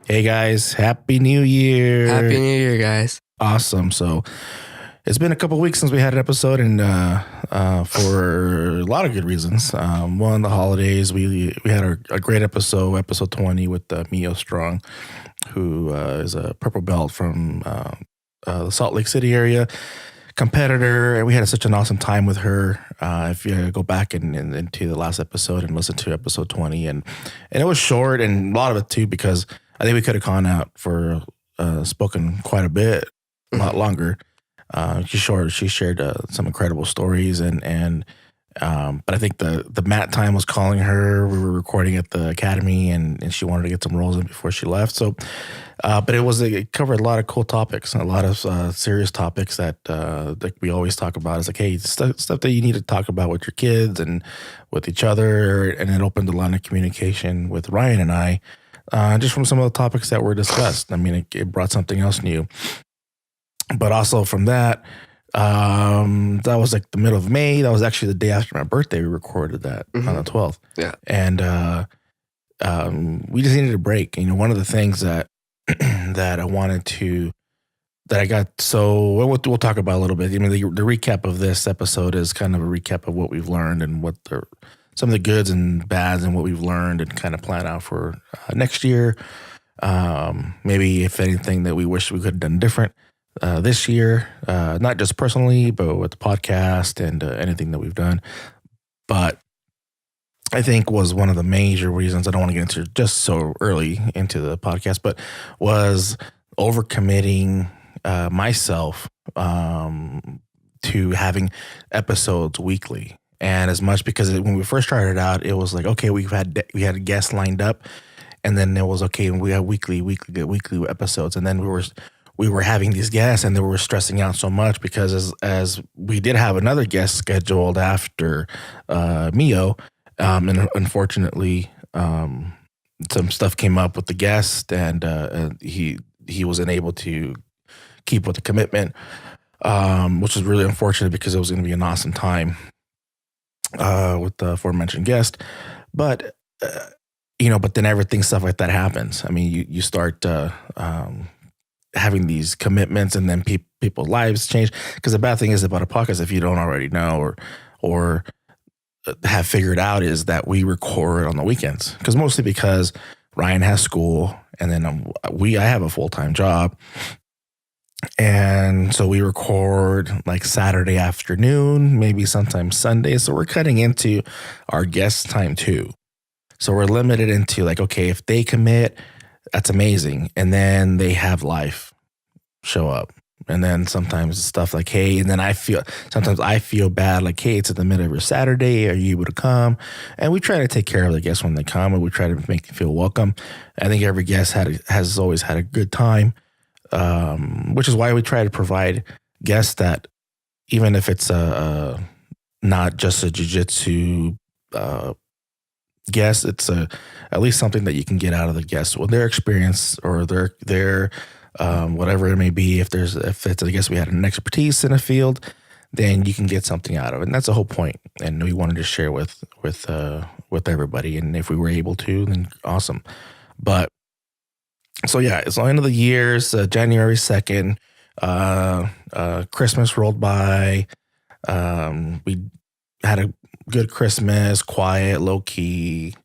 Hey guys, Happy New Year. Happy New Year, guys. Awesome. So it's been a couple weeks since we had an episode, and for a lot of good reasons. One, the holidays. We had a great episode 20 with Mio Strong, who is a purple belt from the Salt Lake City area, competitor, and we had such an awesome time with her. If you go back into the last episode and listen to episode 20, and it was short, and a lot of it too, because I think we could have gone out for spoken quite a bit, a lot longer. She shared some incredible stories, but I think the mat time was calling her. We were recording at the academy, and she wanted to get some rolls in before she left. So, but it covered a lot of cool topics, a lot of serious topics that we always talk about. It's like, hey, stuff that you need to talk about with your kids and with each other, and it opened a line of communication with Ryan and I, just from some of the topics that were discussed. I mean, it brought something else new. But also from that, that was like the middle of May. That was actually the day after my birthday. We recorded that on the 12th. Yeah. And we just needed a break. You know, one of the things that that I got, so we'll talk about a little bit. I mean, the recap of this episode is kind of a recap of what we've learned and what some of the goods and bads and what we've learned, and kind of plan out for next year. Maybe if anything that we wish we could have done different this year, not just personally, but with the podcast and anything that we've done. But I think was one of the major reasons, I don't want to get into just so early into the podcast, but was overcommitting myself to having episodes weekly. And as much because when we first started out, it was like, okay, we had guests lined up, and then it was okay, and we had weekly episodes, and then we were having these guests, and they were stressing out so much because as we did have another guest scheduled after Mio, and unfortunately, some stuff came up with the guest, and he wasn't able to keep with the commitment, which was really unfortunate because it was going to be an awesome time with the aforementioned guest. But but then everything, stuff like that happens. I mean, you start having these commitments, and then people's lives change. Because the bad thing is about a podcast, if you don't already know or have figured out, is that we record on the weekends. Mostly because Ryan has school, and then I have a full-time job. And so we record like Saturday afternoon, maybe sometimes Sunday. So we're cutting into our guest time too. So we're limited into like, okay, if they commit, that's amazing. And then they have life show up. And then sometimes stuff like, hey, and then sometimes I feel bad, like, hey, it's in the middle of your Saturday. Are you able to come? And we try to take care of the guests when they come, and we try to make them feel welcome. I think every guest has always had a good time, which is why we try to provide guests that, even if it's not just a jiu-jitsu guest, it's at least something that you can get out of the guest, their experience or their whatever it may be. If it's, I guess we had an expertise in a field, then you can get something out of it. And that's the whole point. And we wanted to share with everybody. And if we were able to, then awesome. But so yeah, it's the end of the year's January 2nd. Christmas rolled by. We had a good Christmas, quiet, low key.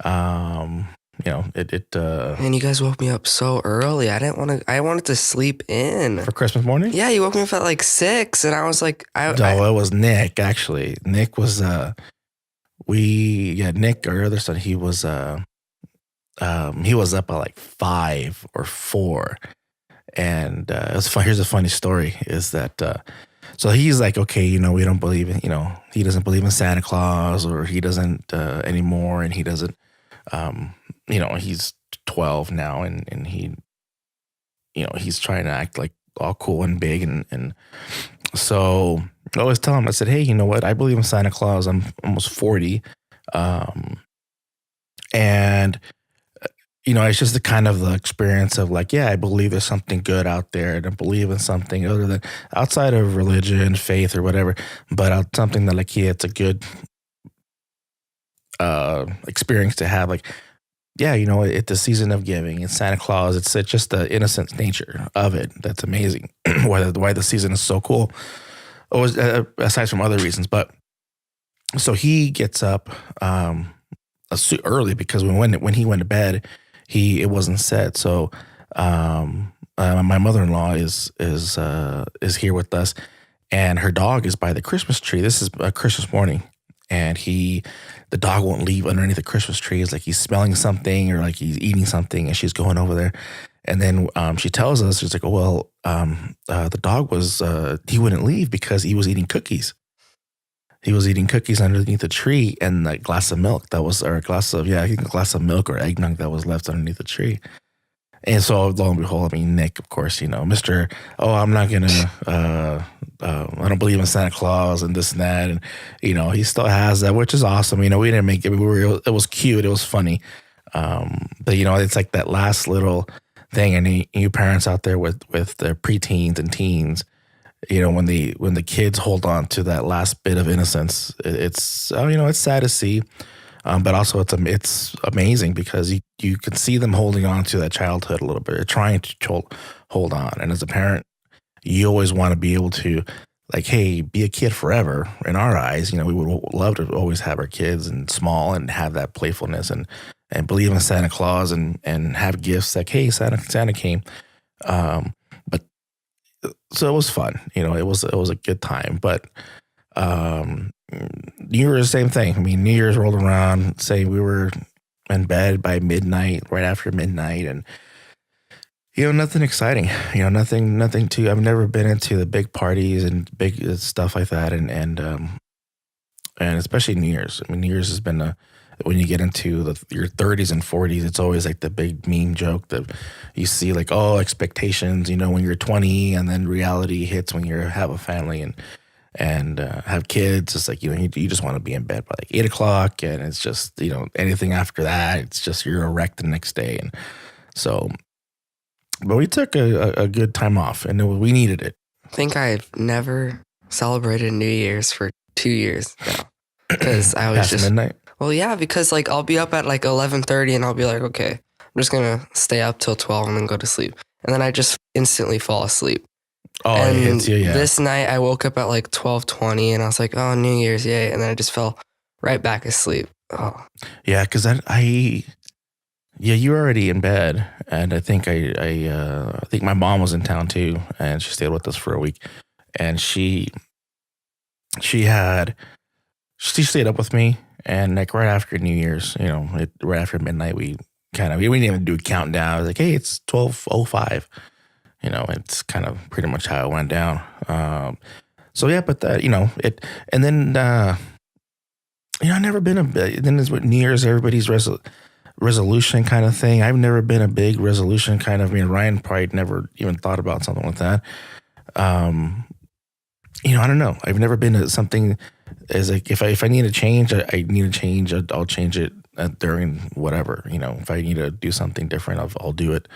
Man, you guys woke me up so early. I wanted to sleep in for Christmas morning. Yeah, you woke me up at like 6, and I was like, it was Nick actually. Nick was Nick, our other son. He was up at like 5 or 4, and it was fun. Here's a funny story: is that so he's like, okay, we don't believe in, he doesn't believe in Santa Claus, or he doesn't anymore, and he doesn't. He's 12 now, and he, he's trying to act like all cool and big. And so I always tell him, I said, hey, you know what? I believe in Santa Claus. I'm almost 40. And it's just the kind of the experience of like, yeah, I believe there's something good out there. I don't believe in something other than outside of religion, faith, or whatever, but something that like, yeah, it's a good experience to have. Like, yeah, it's the season of giving. It's Santa Claus. It's just the innocent nature of it that's amazing. Why the season is so cool. Always, aside from other reasons, but so he gets up early because when he went to bed, it wasn't set. So my mother-in-law is here with us, and her dog is by the Christmas tree. This is a Christmas morning, and the dog won't leave underneath the Christmas tree. It's like he's smelling something or like he's eating something, and she's going over there. And then she tells us, she's like, oh, well, the dog he wouldn't leave because he was eating cookies. He was eating cookies underneath the tree, and a glass of milk I think a glass of milk or eggnog that was left underneath the tree. And so lo and behold, Nick, of course, Mr. Oh, I'm not going to, I don't believe in Santa Claus and this and that. And, he still has that, which is awesome. We didn't make it. It was cute. It was funny. But it's like that last little thing. And you parents out there with their preteens and teens, when the kids hold on to that last bit of innocence, it's sad to see. But also it's amazing because you can see them holding on to that childhood a little bit, trying to hold on. And as a parent, you always want to be able to, like, hey, be a kid forever. In our eyes, we would love to always have our kids and small and have that playfulness and believe in Santa Claus and have gifts like, hey, Santa came. But so it was fun. It was a good time. But New Year's, same thing. New Year's rolled around, say we were in bed by midnight, right after midnight, and nothing exciting. Nothing too. I've never been into the big parties and big stuff like that, and especially New Year's. New Year's has been when you get into your 30s and 40s, it's always like the big meme joke that you see, like, oh, expectations. When you're 20, and then reality hits when you have a family and have kids. It's like, you just want to be in bed by like 8 o'clock, and it's just, anything after that, it's just, you're a wreck the next day. And so, but we took a good time off, and we needed it. I think I've never celebrated New Year's for 2 years now, because I was just midnight. Well, yeah, because like I'll be up at like 11:30, and I'll be like, okay, I'm just gonna stay up till 12 and then go to sleep, and then I just instantly fall asleep. Oh, and it hits you, yeah. This night I woke up at like 12:20, and I was like, oh, New Year's, yay. And then I just fell right back asleep. Oh. Yeah, because you were already in bed, and I think I think my mom was in town too, and she stayed with us for a week, and she stayed up with me, and like right after New Year's, right after midnight, we didn't even do a countdown. I was like, hey, it's 12:05. It's kind of pretty much how it went down. So yeah, but and then I've never been then it's with New Year's, everybody's resolution kind of thing. I've never been a big resolution kind of. Ryan probably never even thought about something like that. I don't know. I've never been to something as like, if I need to change, I need to change. I'll change it during whatever. If I need to do something different, I'll do it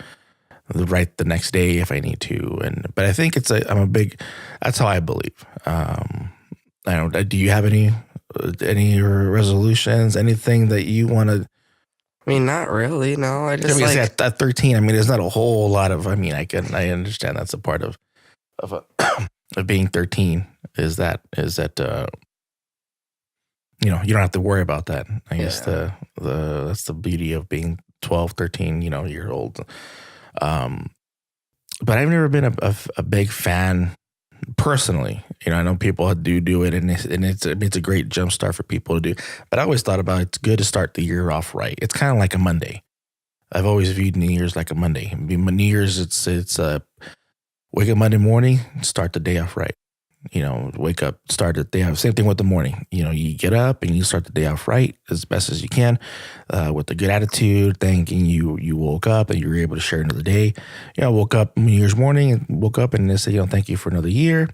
right the next day if I need to. But I think that's how I believe. I don't. Do you have any resolutions? Anything that you want to? Not really. No, I just at 13. There's not a whole lot of. I understand that's a part of being 13. Is that you don't have to worry about that. I guess that's the beauty of being 12, 13, year old. But I've never been a big fan personally. I know people do it, and it's a great jump start for people to do. But I always thought about it's good to start the year off right. It's kind of like a Monday. I've always viewed New Year's like a Monday. New Year's, it's wake up Monday morning, start the day off right. Wake up, start the day off. Same thing with the morning. You get up and you start the day off right as best as you can, with a good attitude, thanking you woke up and you were able to share another day. I woke up New Year's morning and woke up and they said, thank you for another year,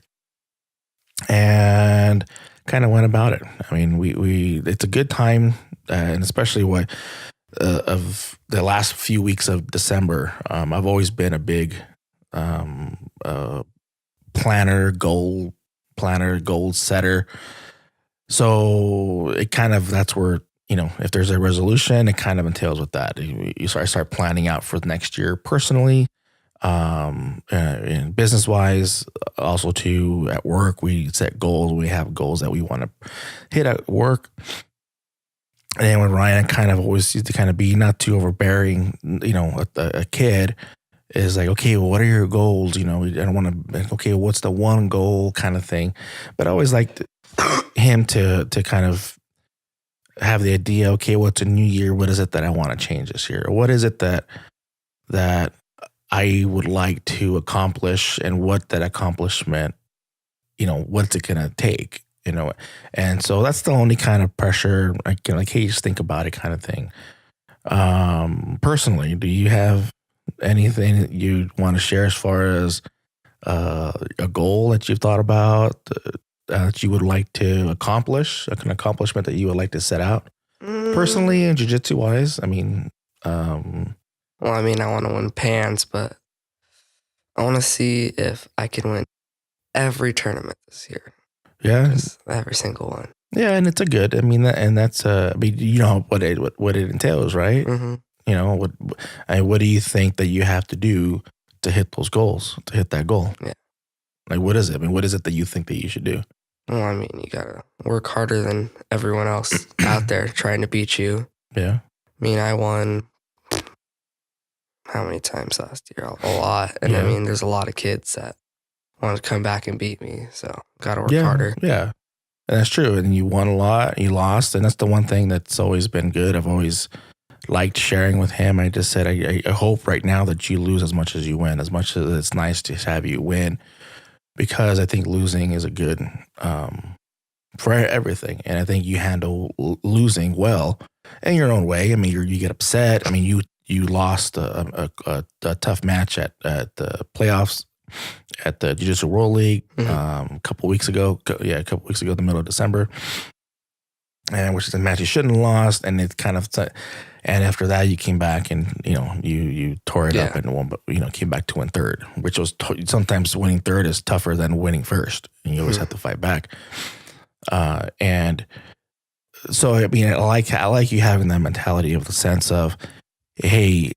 and kind of went about it. It's a good time, and especially of the last few weeks of December. I've always been a big goal setter. So it kind of, that's where, if there's a resolution, it kind of entails with that. I start planning out for the next year personally, and business wise, also too at work. We set goals. We have goals that we want to hit at work. And then with Ryan, I kind of always used to kind of be not too overbearing. A kid is like, okay, well, what are your goals? I don't want to. Okay, what's the one goal kind of thing? But I always liked him to kind of have the idea, okay, what's a new year? What is it that I want to change this year? Or what is it that I would like to accomplish, and what that accomplishment, what's it going to take, And so that's the only kind of pressure, like hey, just think about it kind of thing. Personally, do you have anything that you want to share as far as a goal that you've thought about, that you would like to accomplish, like an accomplishment that you would like to set out personally and jiu-jitsu wise? I mean, well, I want to win pans, but I want to see if I can win every tournament this year. Yeah, just every single one. Yeah, and it's a good. That's what it entails, right? Mm-hmm. What do you think that you have to do to hit those goals, to hit that goal? Yeah. Like, what is it? What is it that you think that you should do? Well, you gotta work harder than everyone else out there trying to beat you. Yeah. I won how many times last year? A lot. And Yeah. there's a lot of kids that want to come back and beat me. So gotta work harder. Yeah. And that's true. And you won a lot, you lost. And that's the one thing that's always been good. I've always liked sharing with him. I just said, I hope right now that you lose as much as you win, as much as it's nice to have you win, because I think losing is a good for everything. And I think you handle losing well in your own way. You get upset. You lost a tough match at the playoffs at the Jiu-Jitsu World League a couple weeks ago. A couple weeks ago, the middle of December, and which is a match you shouldn't have lost. And it kind of, and after that, you came back and you tore it up and won, but came back to win third, which was sometimes winning third is tougher than winning first, and you always have to fight back. And so I like you having that mentality of the sense of, hey,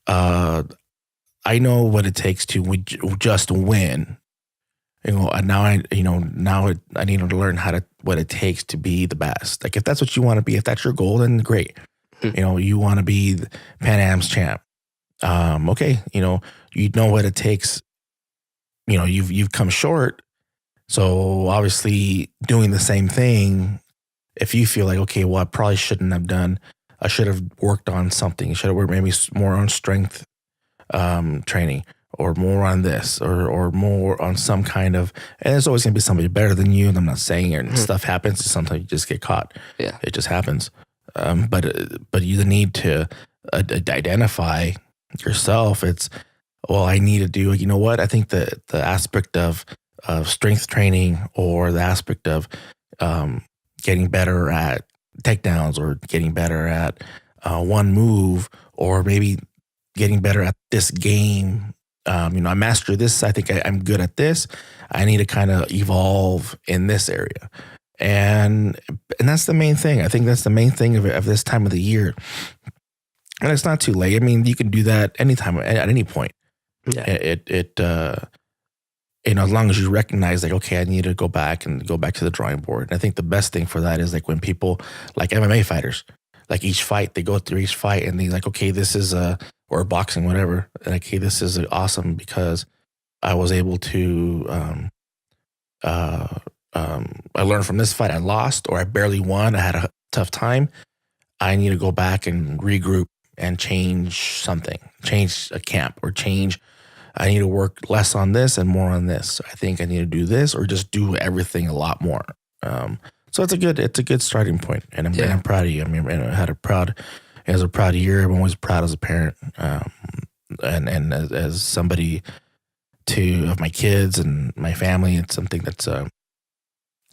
I know what it takes to just win. And now I need to learn what it takes to be the best. Like, if that's what you want to be, if that's your goal, then great. You want to be the Pan Am's champ. Okay. You know what it takes. You've come short. So obviously doing the same thing, if you feel like, okay, well, I probably shouldn't have done, I should have worked on something. I should have worked maybe more on strength training, or more on this, or more on some kind of, and there's always going to be somebody better than you. And I'm not saying it. Stuff happens. Sometimes you just get caught. Yeah. It just happens. But you need to identify yourself. It's, well, I need to do, I think the aspect of strength training, or the aspect of getting better at takedowns, or getting better at one move, or maybe getting better at this game. I master this. I think I'm good at this. I need to kind of evolve in this area. And that's the main thing. I think that's the main thing of this time of the year. And it's not too late. You can do that anytime, at any point. Yeah. As long as you recognize, like, okay, I need to go back to the drawing board. And I think the best thing for that is, like, when people, like MMA fighters, like, each fight, they go through each fight and they're like, okay, this is or boxing, whatever. And like, hey, this is awesome because I was able to, I learned from this fight. I lost, or I barely won. I had a tough time. I need to go back and regroup and change something, change a camp, or I need to work less on this and more on this. I think I need to do this, or just do everything a lot more. So it's a good starting point, and I'm proud of you. I had a proud year. I'm always proud as a parent, and as somebody of my kids and my family. It's something that's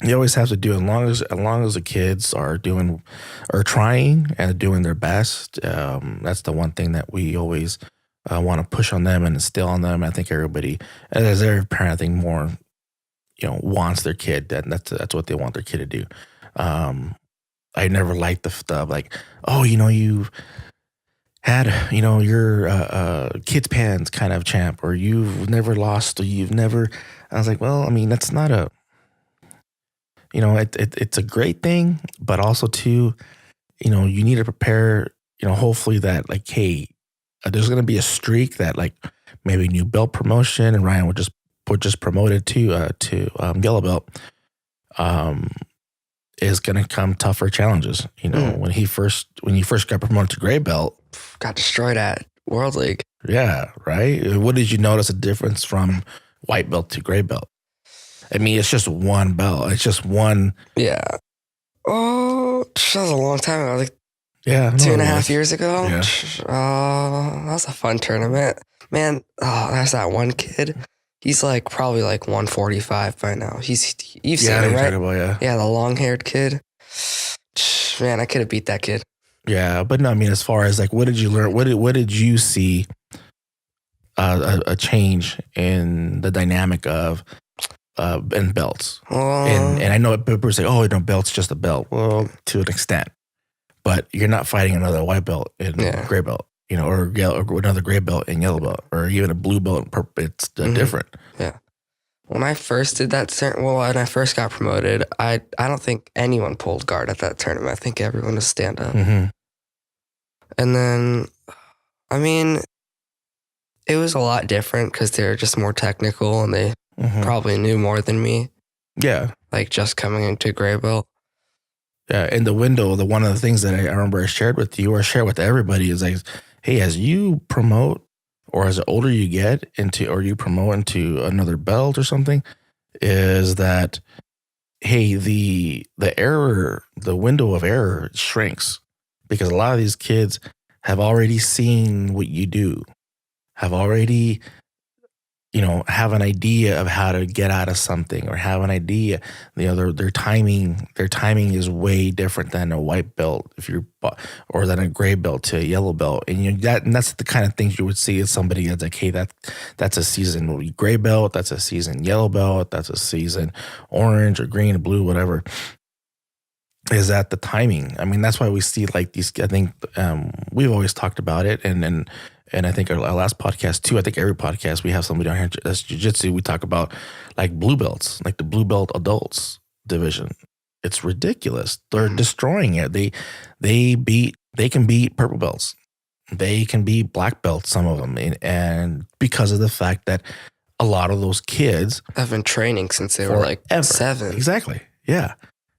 you always have to do. As long as the kids are trying and doing their best. That's the one thing that we always want to push on them and instill on them. I think everybody, as every parent, I think more, wants their kid, that's what they want their kid to do. I never liked the like, oh, you've had, your kids pans kind of champ, or you've never lost, or you've never. I was like, well, I mean, that's not a, it's a great thing, but also too, you need to prepare, hopefully that like, hey, there's going to be a streak that like maybe new belt promotion, and Ryan would just promoted to yellow belt. Is going to come tougher challenges. When you first got promoted to gray belt, got destroyed at World League. Yeah, right. What did you notice a difference from white belt to gray belt? I mean, it's just one belt. It's just one. Yeah. Oh, that was a long time ago. Like, yeah, 2.5 years ago. Yeah. That was a fun tournament, man. Oh, there's that one kid. He's like probably like 145 by now. You've seen him, right? Yeah, the long-haired kid. Man, I could have beat that kid. Yeah, but no, I mean, as far as like, what did you learn? What did you see a change in the dynamic of in belts? And I know people say, oh, belt's just a belt. Well, to an extent, but you're not fighting another white belt in gray belt. Or another gray belt and yellow belt, or even a blue belt and purple. It's different. Yeah. When I first did that, when I first got promoted, I don't think anyone pulled guard at that tournament. I think everyone was stand up. Mm-hmm. And then, I mean, it was a lot different because they were just more technical and they probably knew more than me. Yeah. Like just coming into gray belt. Yeah. In the window, one of the things that I remember I shared with you or share with everybody is like, hey, as you promote, or as the older you get into, or you promote into another belt or something, is that, hey, the window of error shrinks, because a lot of these kids have already seen what you do, have already, have an idea of how to get out of something, or have an idea, their timing is way different than a white belt or than a gray belt to a yellow belt. And that's the kind of things you would see as somebody that's like, hey, that's a season gray belt, that's a season yellow belt, that's a season orange or green or blue, whatever. Is that the timing? I mean, that's why we see like these, I think we've always talked about it, and I think our last podcast too, I think every podcast we have somebody on here that's jiu-jitsu, we talk about like blue belts, like the blue belt adults division. It's ridiculous. They're destroying it. They can beat purple belts. They can beat black belts, some of them. And because of the fact that a lot of those kids have been training since they were like 7. Exactly. Yeah.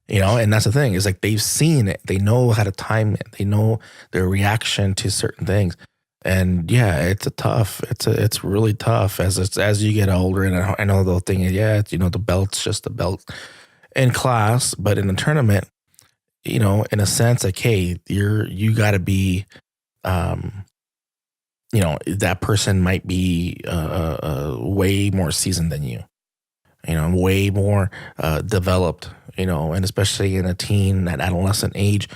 And that's the thing, is like they've seen it. They know how to time it. They know their reaction to certain things. And yeah, it's really tough as you get older. And I know the thing is, the belt's just a belt in class, but in a tournament, in a sense, like, hey, you got to be, that person might be way more seasoned than you, way more developed, and especially in a teen, that adolescent age.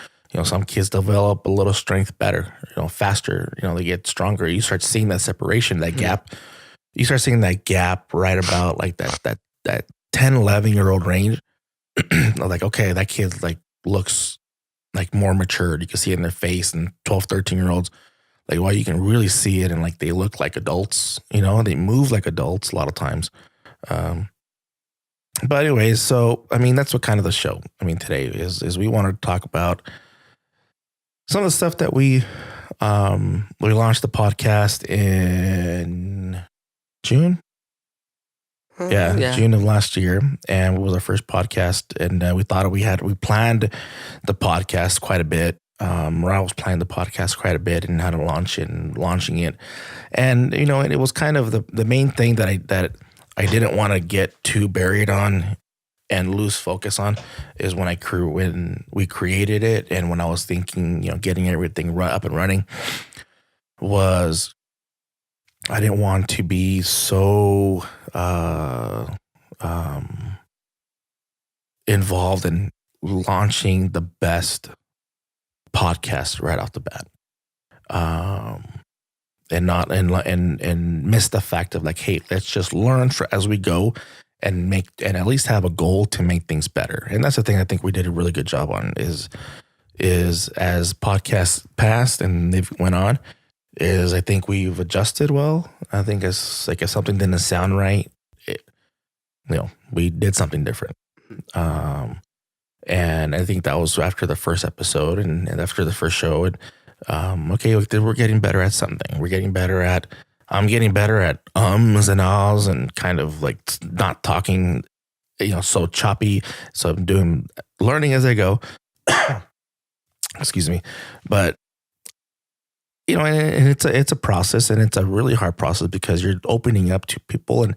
Some kids develop a little strength better, faster, they get stronger. You start seeing that separation, that gap. You start seeing that gap right about like that 10, 11-year-old range. Like, okay, that kid like looks like more matured. You can see it in their face. And 12, 13-year-olds, like, well, you can really see it. And like, they look like adults, they move like adults a lot of times. But anyways, so, I mean, that's what kind of the show, today is we want to talk about some of the stuff that we launched the podcast in June. June of last year, and it was our first podcast. And we thought we planned the podcast quite a bit. Raul was planning the podcast quite a bit and how to launch it and launching it. And and it was kind of the main thing that I didn't want to get too buried on and lose focus on is when we created it, and when I was thinking, getting everything up and running, was I didn't want to be so involved in launching the best podcast right off the bat, and miss the fact of like, hey, let's just learn as we go. And at least have a goal to make things better. And that's the thing I think we did a really good job on, is is as podcasts passed and they've went on, is I think we've adjusted well. I think it's like if something didn't sound right, we did something different. And I think that was after the first episode and after the first show. And we're getting better at something. I'm getting better at ums and ahs and kind of like not talking, so choppy. So I'm learning as I go. Excuse me. But, and it's a process, and it's a really hard process because you're opening up to people and,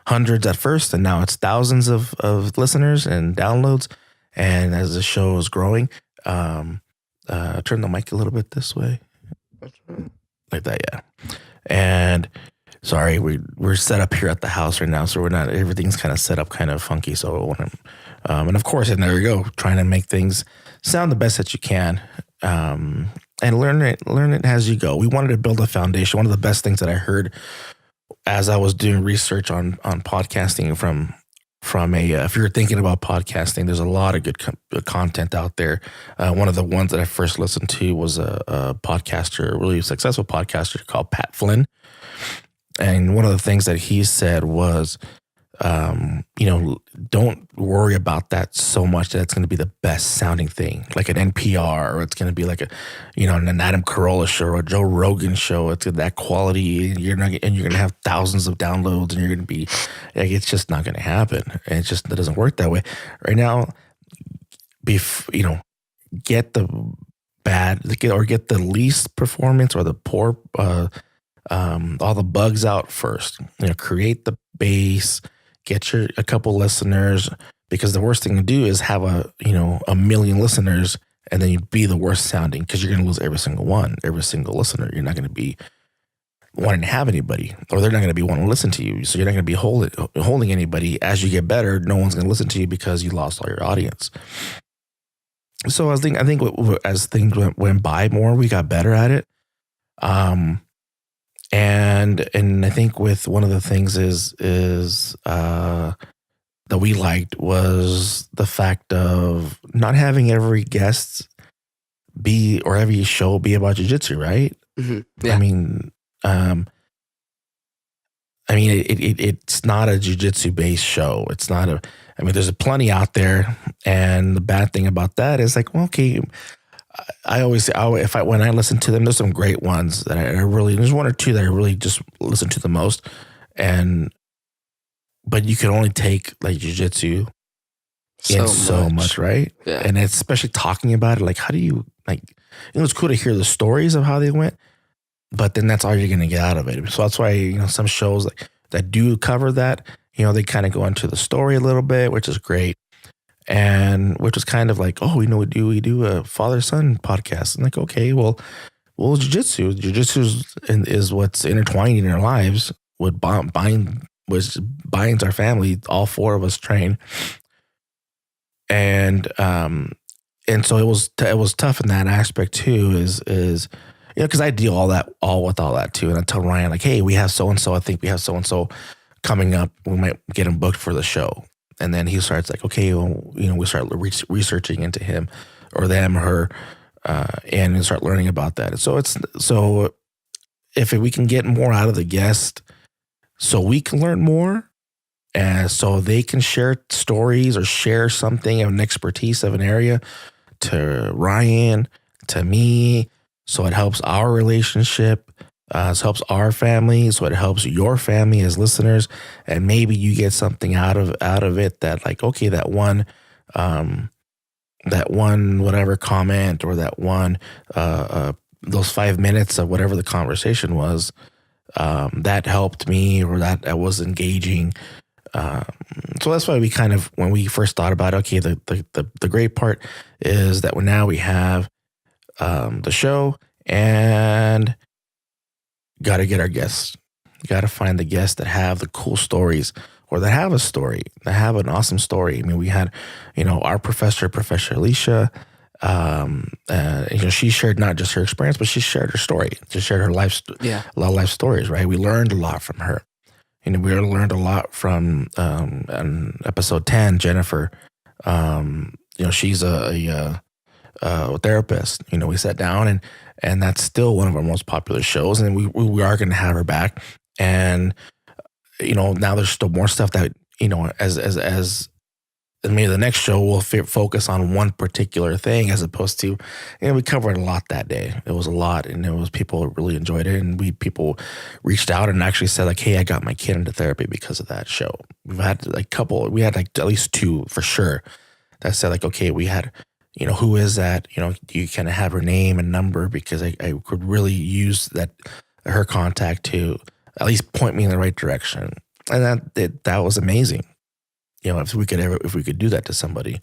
hundreds at first, and now it's thousands of listeners and downloads. And as the show is growing, turn the mic a little bit this way. Like that, yeah. And sorry, we're set up here at the house right now, so everything's kind of set up kind of funky. So and of course, and there you go, trying to make things sound the best that you can, and learn it as you go. We wanted to build a foundation. One of the best things that I heard as I was doing research on podcasting from if you're thinking about podcasting, there's a lot of good content out there. One of the ones that I first listened to was a podcaster, a really successful podcaster called Pat Flynn. And one of the things that he said was, don't worry about that so much that it's going to be the best sounding thing, like an NPR, or it's going to be like an Adam Carolla show or a Joe Rogan show. It's that quality, and you're going to have thousands of downloads, and you're going to be like, it's just not going to happen. And it doesn't work that way right now. Get the bad, or get the least performance or the poor, all the bugs out first. Create the base. Get a couple listeners, because the worst thing to do is have a million listeners and then you'd be the worst sounding, because you're going to lose every single listener. You're not going to be wanting to have anybody, or they're not going to be wanting to listen to you. So you're not going to be holding anybody. As you get better, no one's going to listen to you because you lost all your audience. So I think as things went by more, we got better at it. And I think with one of the things is that we liked was the fact of not having every guest or every show be about jiu-jitsu, right? Mm-hmm. Yeah. It's not a jiu-jitsu based show. It's not there's plenty out there, and the bad thing about that is like, well, okay, I always say, when I listen to them, there's some great ones that there's one or two that I really just listen to the most. But you can only take like jiu-jitsu so much, right? Yeah. And it's especially talking about it, like, how do you, like, it's cool to hear the stories of how they went, but then that's all you're going to get out of it. So that's why, some shows that do cover that, they kind of go into the story a little bit, which is great. And which was kind of like, we do a father-son podcast. And like, okay, well, jiu-jitsu is what's intertwined in our lives. What binds our family. All four of us train. And so it was tough in that aspect too, is because I deal with all that too. And I tell Ryan, like, hey, we have so-and-so, I think we have so-and-so coming up. We might get him booked for the show. And then he starts like, okay, well, we start researching into him or them or her, and start learning about that. So if we can get more out of the guest, so we can learn more, and so they can share stories or share something of an expertise of an area to Ryan, to me, so it helps our relationship. It helps our family, so it helps your family as listeners, and maybe you get something out of it that, like, okay, that one whatever comment, or that one those 5 minutes of whatever the conversation was, that helped me, or that was engaging. So that's why we kind of, when we first thought about, okay, the great part is that now we have the show, and got to get our guests. Got to find the guests that have the cool stories, or that have a story, that have an awesome story. We had, our Professor Alicia. She shared not just her experience, but she shared her story. She shared her life, a lot of life stories. Right, we learned a lot from her. We learned a lot from episode 10, Jennifer. She's a therapist. We sat down, and that's still one of our most popular shows, and we are going to have her back. And now there's still more stuff that as maybe the next show will focus on one particular thing, as opposed to, we covered a lot that day. It was a lot, and it was, people really enjoyed it, and people reached out and actually said like, hey, I got my kid into therapy because of that show. We had at least 2 for sure that said like, okay, we had, who is that? Do you kind of have her name and number, because I could really use her contact to at least point me in the right direction. And that was amazing. If we could do that to somebody.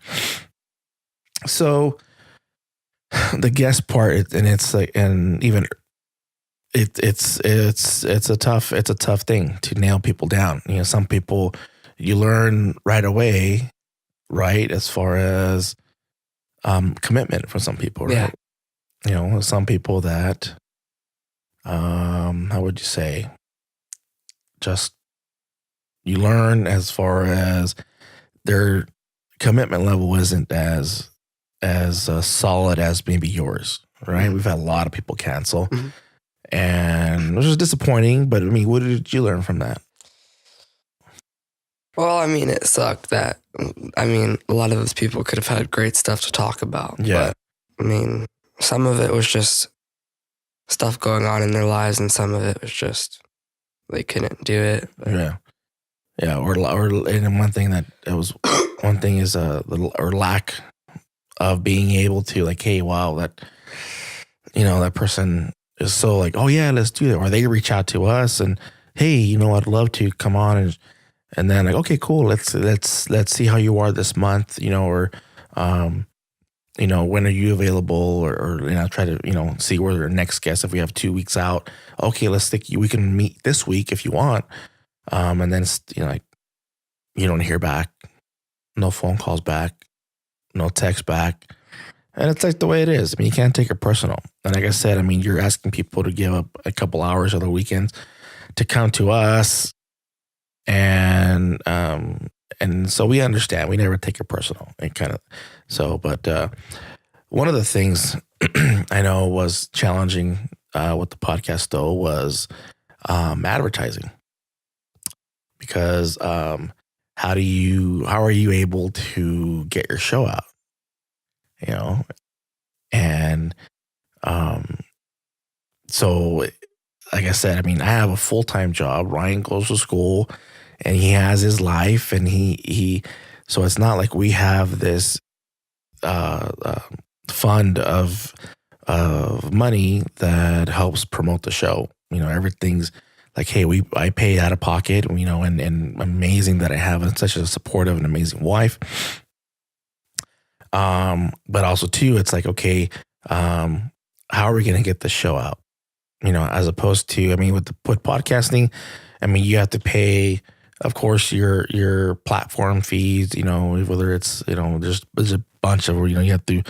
So the guest part, and it's like, and even it's a tough thing to nail people down. Some people you learn right away, right? As far as commitment for some people, right? Yeah. Some people that, how would you say, just you learn as far as their commitment level isn't as solid as maybe yours, right? Mm-hmm. We've had a lot of people cancel, mm-hmm. and which is disappointing. But what did you learn from that? Well, it sucked that, a lot of those people could have had great stuff to talk about. Yeah. But, some of it was just stuff going on in their lives, and some of it was just they couldn't do it. But. Yeah. Yeah. Or and one thing one thing is or lack of being able to like, hey, wow, that, that person is so like, oh yeah, let's do it. Or they reach out to us and, hey, I'd love to come on, and then like, okay, cool. Let's see how you are this month, or, when are you available, or try to, see where the next guest, if we have 2 weeks out, okay, we can meet this week if you want. And then it's, like, you don't hear back, no phone calls back, no text back. And it's like the way it is. you can't take it personal. And like I said, you're asking people to give up a couple hours of the weekends to come to us. And so we understand. We never take it personal. But one of the things I know was challenging with the podcast though was advertising. Because how are you able to get your show out? And so like I said, I have a full-time job. Ryan goes to school and he has his life, and he so it's not like we have this fund of money that helps promote the show. Everything's like, hey, I pay out of pocket, and amazing that I have such a supportive and amazing wife. But also too, it's like, okay, how are we going to get the show out? As opposed to, with podcasting, you have to pay, of course, your platform fees, whether it's, there's a bunch of, you have to,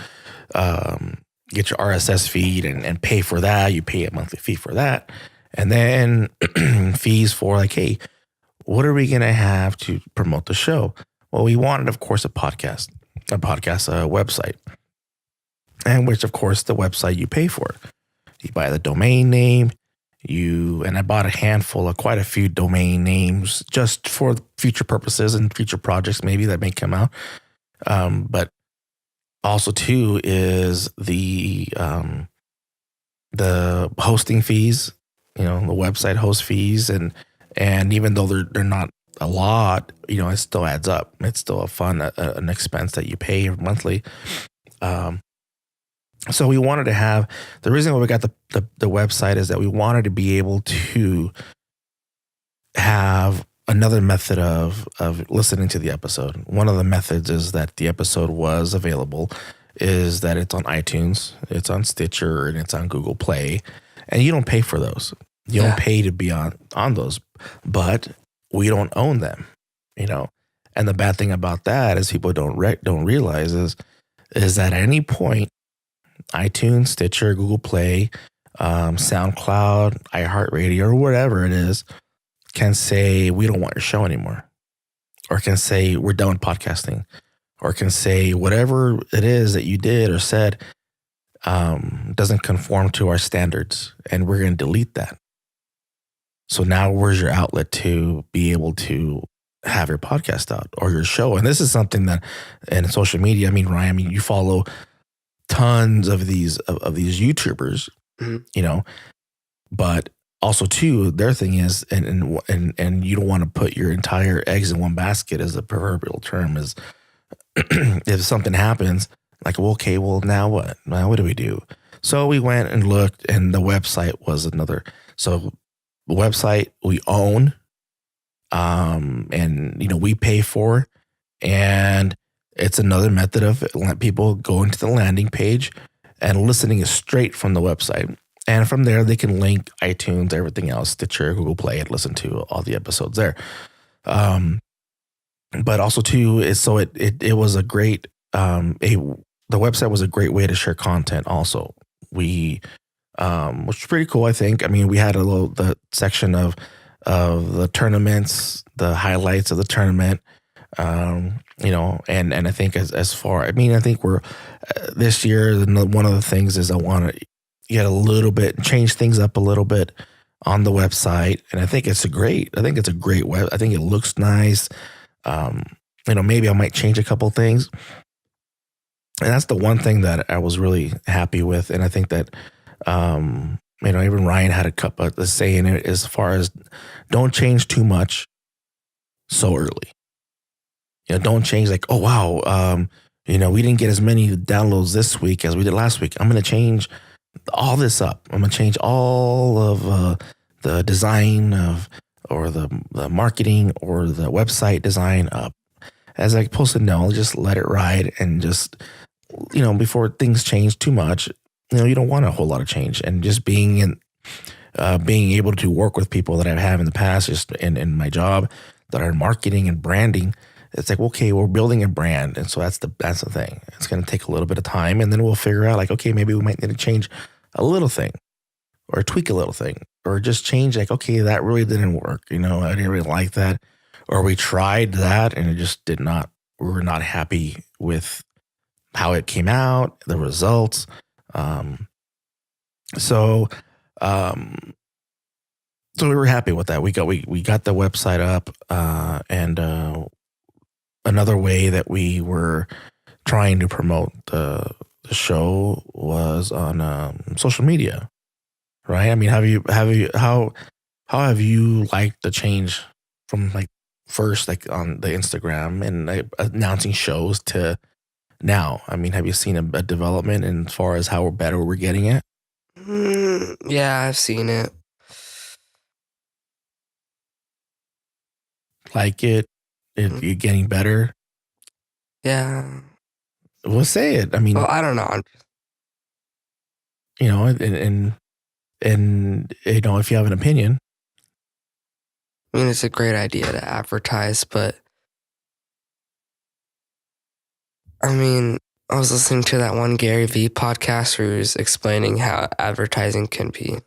get your RSS feed and pay for that. You pay a monthly fee for that. And then fees for like, hey, what are we going to have to promote the show? Well, we wanted, of course, a podcast website. And which, of course, the website you pay for. You buy the domain name, and I bought quite a few domain names just for future purposes and future projects maybe that may come out. But also too is the hosting fees, the website host fees, and even though they're not a lot, it still adds up. It's still an expense that you pay monthly. So we wanted to have, the reason why we got the website is that we wanted to be able to have another method of listening to the episode. One of the methods is that the episode was available is that it's on iTunes, it's on Stitcher, and it's on Google Play. And you don't pay for those. You don't pay to be on those, but we don't own them, And the bad thing about that is people don't realize is that at any point, iTunes, Stitcher, Google Play, SoundCloud, iHeartRadio, or whatever it is, can say, we don't want your show anymore. Or can say, we're done with podcasting. or can say whatever it is that you did or said doesn't conform to our standards, and we're going to delete that. So now where's your outlet to be able to have your podcast out or your show? And this is something that in social media, I mean, Ryan, you follow tons of these YouTubers, you know, but also too, their thing is, and you don't want to put your entire eggs in one basket, as the proverbial term is. If something happens, like, well, okay, well, now what? Now what do we do? So we went and looked, and the website was another. So the website we own, and you know, we pay for, and it's another method of letting people go into the landing page, and listening is straight from the website. And from there, they can link iTunes, everything else, Stitcher, Google Play, and listen to all the episodes there. But also too, it was a great, the website was a great way to share content also. We, which was pretty cool, I think. I mean, we had the section of the tournaments, the highlights of the tournament, you know, and I think as far, I mean, I think we're this year, one of the things is I want to get a little bit, change things up a little bit on the website. And I think it's a great web. I think it looks nice. You know, maybe I might change a couple things. And that's the one thing that I was really happy with. And I think that, you know, even Ryan had a couple of say in it as far as don't change too much so early. You know, don't change like, oh, wow, you know, we didn't get as many downloads this week as we did last week. I'm going to change all this up. I'm going to change all of the design or the marketing or the website design up. As I posted, no, just let it ride, and just, you know, before things change too much, you know, you don't want a whole lot of change. And just being able to work with people that I have in the past, just in my job, that are in marketing and branding, it's like, okay, we're building a brand. And so that's the thing. It's going to take a little bit of time, and then we'll figure out like, okay, maybe we might need to change a little thing or tweak a little thing, or just change like, okay, that really didn't work. You know, I didn't really like that. Or we tried that and it just did not, we were not happy with how it came out, the results. So we were happy with that. We got the website up, and another way that we were trying to promote the show was on social media, right? I mean, how have you liked the change from like first like on the Instagram and like announcing shows to now? I mean, have you seen a development in as far as how better we're getting it? Yeah, I've seen it. Like it? You're getting better? Yeah. Well, say it. I mean, well, I don't know. You know, and you know, if you have an opinion. I mean, it's a great idea to advertise, but I mean, I was listening to that one Gary V podcast where he was explaining how advertising can be.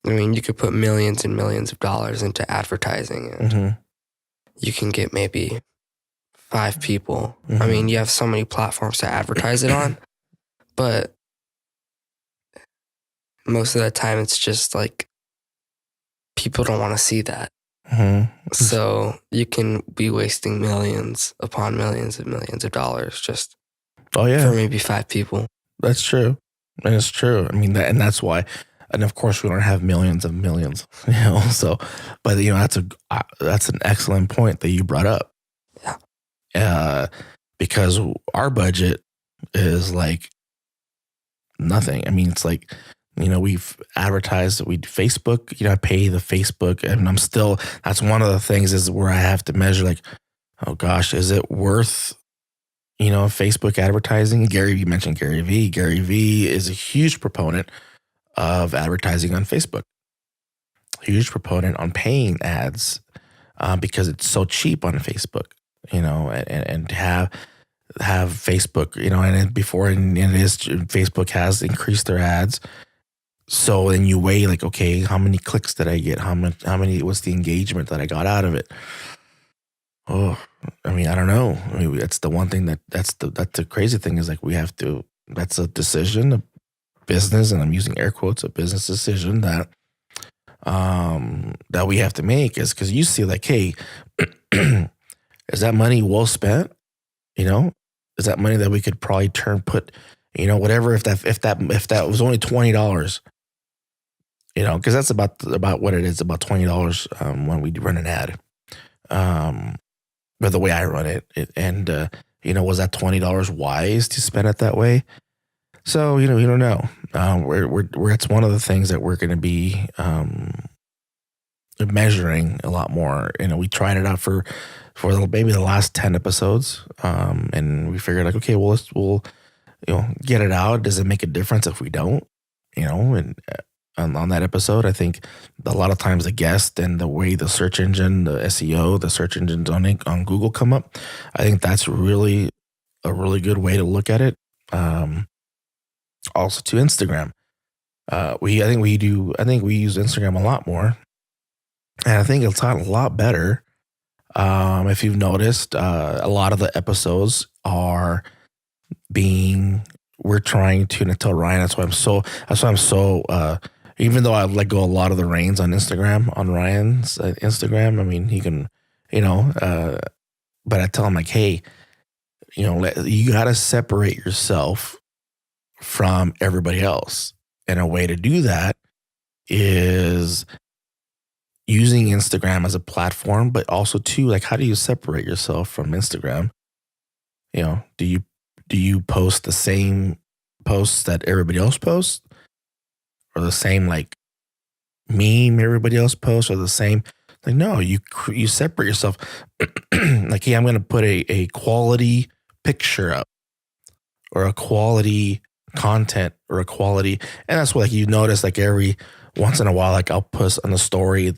I mean, you could put millions and millions of dollars into advertising, and you can get maybe 5 people. I mean, you have so many platforms to advertise it on, but most of the time it's just like people don't want to see that. So you can be wasting millions upon millions and millions of dollars just for maybe 5 people. That's true. And it's true. I mean, that's why. And of course, we don't have millions of millions, you know. So, but you know, that's an excellent point that you brought up. Yeah. Because our budget is like nothing. I mean, it's like, you know, we've advertised, Facebook, you know, I pay the Facebook, and that's one of the things is where I have to measure like, oh gosh, is it worth, you know, Facebook advertising? You mentioned Gary V. Gary V is a huge proponent of advertising on Facebook. Huge proponent on paying ads because it's so cheap on Facebook, you know, and to have Facebook, you know, and before, and it is, Facebook has increased their ads. So then you weigh like, okay, how many clicks did I get? How many, what's the engagement that I got out of it? Oh, I mean, I don't know. I mean, that's the one thing that's the crazy thing is like that's a decision, a business, and I'm using air quotes, a business decision that we have to make is because you see like, hey, is that money well spent? You know, is that money that we could probably put, whatever, if that was only $20, because that's about what it is, about $20 when we run an ad. But the way I run it, was that $20 wise to spend it that way? So, we don't know. It's one of the things that we're going to be measuring a lot more. We tried it out for maybe the last 10 episodes, and we figured like, okay, well, we'll get it out. Does it make a difference if we don't? And on that episode, I think a lot of times the guest and the way the search engine, the SEO, the search engines on Google come up, I think that's really a really good way to look at it. Also to Instagram, I think we use Instagram a lot more, and I think it's a lot better. If you've noticed, a lot of the episodes we're trying to tell Ryan. That's why I'm so. Even though I let go a lot of the reins on Instagram, on Ryan's Instagram, I mean, he can, but I tell him like, hey, you got to separate yourself from everybody else. And a way to do that is using Instagram as a platform, but also too, like, how do you separate yourself from Instagram? Do you post the same posts that everybody else posts? Or the same like meme everybody else posts, or the same like, no, you separate yourself. Like, hey, I'm going to put a quality picture up, or a quality content, or a quality, and that's what like you notice like every once in a while, like I'll post on the story on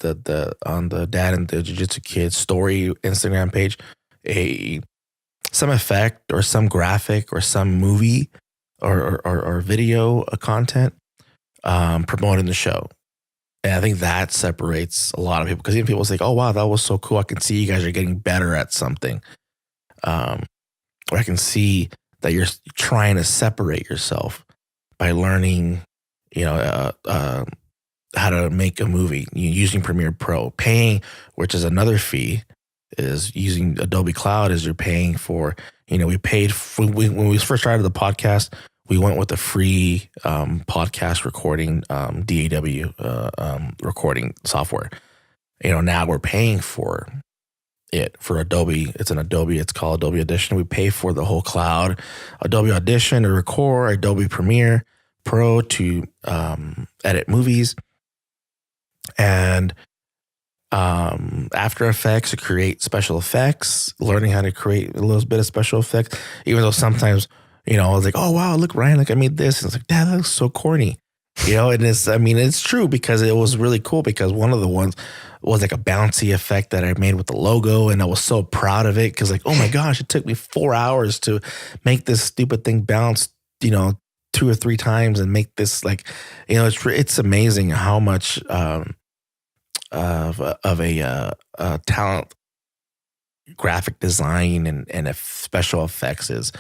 the Dad and the Jiujitsu Kid story Instagram page some effect or some graphic or some movie or video content. Promoting the show. And I think that separates a lot of people, because even people say, oh, wow, that was so cool. I can see you guys are getting better at something. Or I can see that you're trying to separate yourself by learning, how to make a movie using Premiere Pro, paying, which is another fee, is using Adobe Cloud as you're paying for, we paid when we first started the podcast, we went with the free podcast recording, DAW recording software. Now we're paying for it for Adobe. It's called Adobe Audition. We pay for the whole cloud, Adobe Audition to record, Adobe Premiere Pro to edit movies, and After Effects to create special effects, learning how to create a little bit of special effects, even though sometimes, I was like, oh, wow, look, Ryan, like I made this. And it's like, Dad, that looks so corny. And it's true, because it was really cool, because one of the ones was like a bouncy effect that I made with the logo. And I was so proud of it, because like, oh my gosh, it took me 4 hours to make this stupid thing bounce, 2 or 3 times and make this like, it's amazing how much of a talent graphic design and special effects is.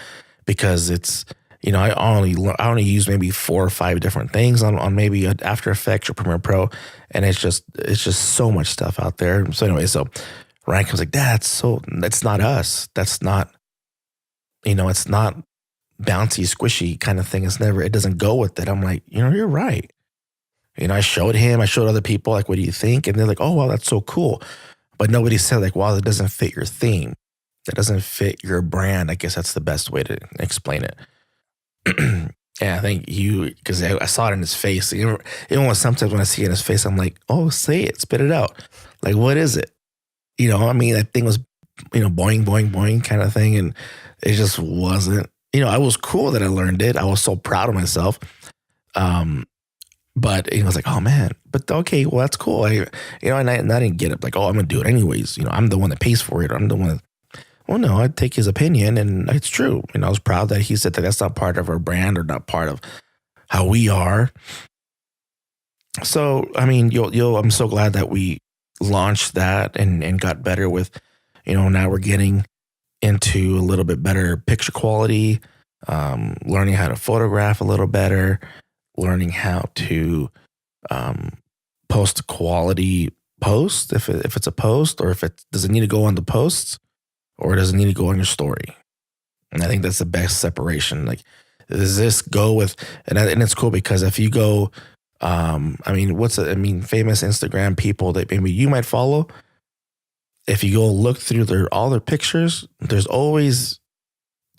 Because it's, I only use maybe 4 or 5 different things on maybe After Effects or Premiere Pro, and it's just so much stuff out there. So anyway, Ryan comes like, Dad, that's not us. That's not, it's not bouncy, squishy kind of thing. It doesn't go with it. I'm like, you're right. I showed other people like, what do you think? And they're like, oh, wow, that's so cool. But nobody said like, wow, that doesn't fit your theme. That doesn't fit your brand. I guess that's the best way to explain it. Yeah, I think because I saw it in his face. Even sometimes when I see it in his face, I'm like, oh, say it, spit it out. Like, what is it? That thing was, boing, boing, boing kind of thing. And it just wasn't, I was cool that I learned it. I was so proud of myself. But it was like, oh man, but okay, well, that's cool. And I didn't get it like, oh, I'm going to do it anyways. I'm the one that pays for it. I'm the one. Well, no, I'd take his opinion, and it's true. I was proud that he said that that's not part of our brand or not part of how we are. So, I mean, I'm so glad that we launched that and got better with, now we're getting into a little bit better picture quality, learning how to photograph a little better, learning how to post quality post if it's a post, or if it does it need to go on the posts, or does it need to go on your story. And I think that's the best separation. Like, does this go with, and it's cool because if you go, famous Instagram people that maybe you might follow, if you go look through all their pictures, there's always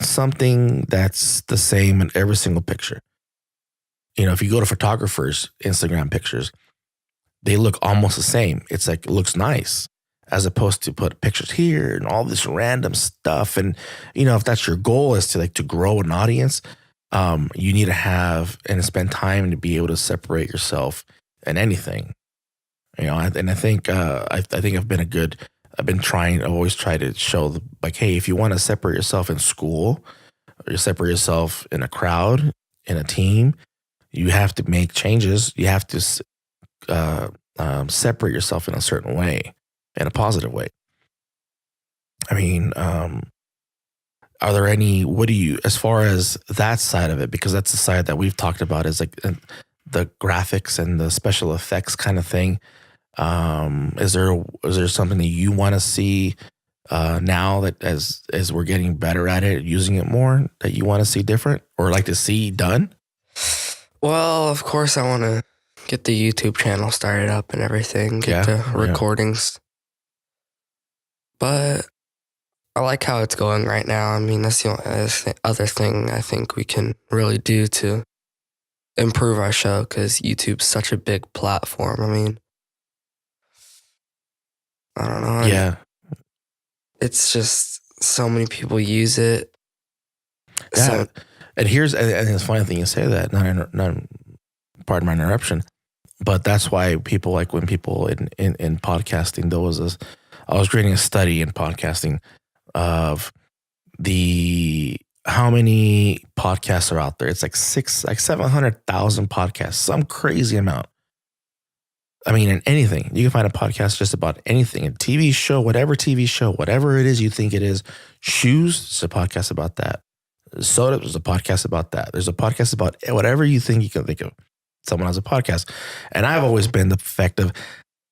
something that's the same in every single picture. If you go to photographers' Instagram pictures, they look almost the same. It's like, it looks nice, as opposed to put pictures here and all this random stuff. And, if that's your goal is to grow an audience, you need to have and spend time to be able to separate yourself in anything. And I think I always try to show hey, if you want to separate yourself in school, or you separate yourself in a crowd, in a team, you have to make changes. You have to separate yourself in a certain way, in a positive way. Are there any, as far as that side of it, because that's the side that we've talked about, is like the graphics and the special effects kind of thing. Is there something that you want to see now that as we're getting better at it, using it more, that you want to see different or like to see done? Well, of course I want to get the YouTube channel started up and everything, get the recordings. But I like how it's going right now. That's the only other thing I think we can really do to improve our show, because YouTube's such a big platform. I don't know. Yeah. It's just so many people use it. Yeah. And it's a funny thing you say that, not pardon my interruption, but that's why people, like when people in podcasting, I was reading a study in podcasting of how many podcasts are out there. It's like 700,000 podcasts, some crazy amount. In anything, you can find a podcast just about anything, a TV show, whatever it is you think it is. Shoes, there's a podcast about that. Soda, there's a podcast about that. There's a podcast about whatever you think you can think of. Someone has a podcast. And I've always been the effect of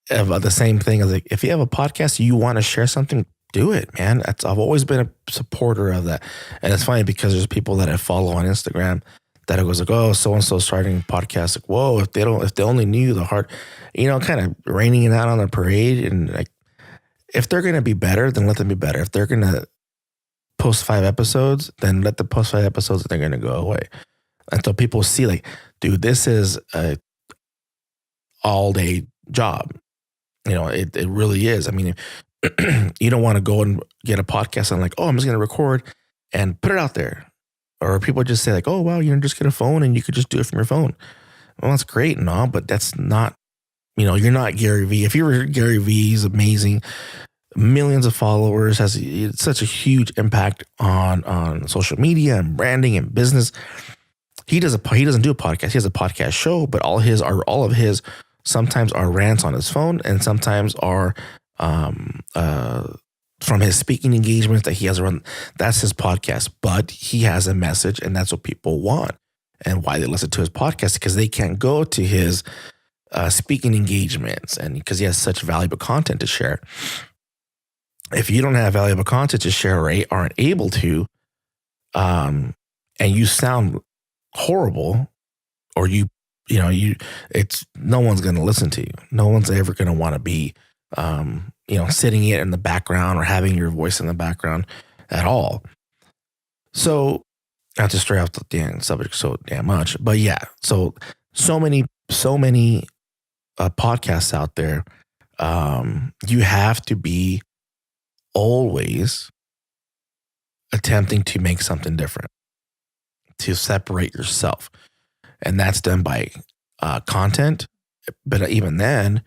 the same thing. As like, if you have a podcast, you want to share something, do it, man. I've always been a supporter of that. And it's funny because there's people that I follow on Instagram that it goes like, oh, so-and-so starting a podcast. Like, whoa, if they only knew the heart, kind of raining it out on the parade. And like, if they're going to be better, then let them be better. If they're going to post 5 episodes, then let them post 5 episodes and they're going to go away. Until people see like, dude, this is a all day job. It really is. You don't want to go and get a podcast and like, oh, I'm just going to record and put it out there. Or people just say like, oh, well, just get a phone and you could just do it from your phone. Well, that's great and all, but that's not, you're not Gary Vee. If you were Gary Vee, he's amazing. Millions of followers, has such a huge impact on social media and branding and business. He doesn't do a podcast. He has a podcast show, but all of his sometimes are rants on his phone and sometimes are from his speaking engagements that he has run. That's his podcast, but he has a message, and that's what people want and why they listen to his podcast, because they can't go to his speaking engagements, and because he has such valuable content to share. If you don't have valuable content to share or aren't able to, and you sound horrible, or it's no one's going to listen to you. No one's ever going to want to be, sitting it in the background or having your voice in the background at all. So, not to stray off the damn subject so damn much, but yeah, so many podcasts out there. You have to be always attempting to make something different, to separate yourself. And that's done by content. But even then,